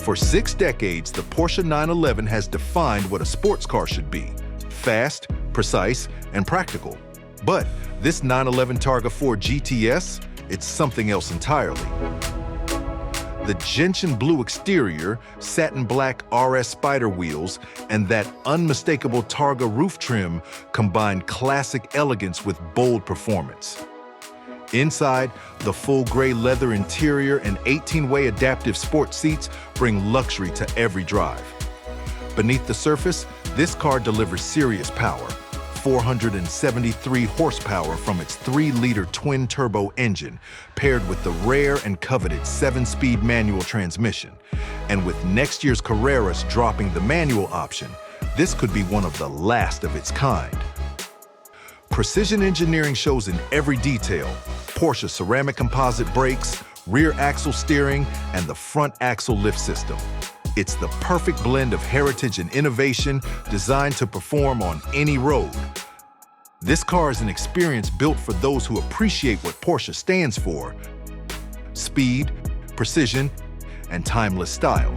For 6 decades, the Porsche 911 has defined what a sports car should be: fast, precise, and practical. But this 911 Targa 4 GTS, it's something else entirely. The Gentian Blue exterior, satin black RS Spider wheels, and that unmistakable Targa roof trim combine classic elegance with bold performance. Inside, the full gray leather interior and 18-way adaptive sport seats bring luxury to every drive. Beneath the surface, this car delivers serious power: 473 horsepower from its 3-liter twin-turbo engine, paired with the rare and coveted 7-speed manual transmission. And with next year's Carreras dropping the manual option, this could be one of the last of its kind. Precision engineering shows in every detail: Porsche ceramic composite brakes, rear axle steering, and the front axle lift system. It's the perfect blend of heritage and innovation, designed to perform on any road. This car is an experience built for those who appreciate what Porsche stands for: speed, precision, and timeless style.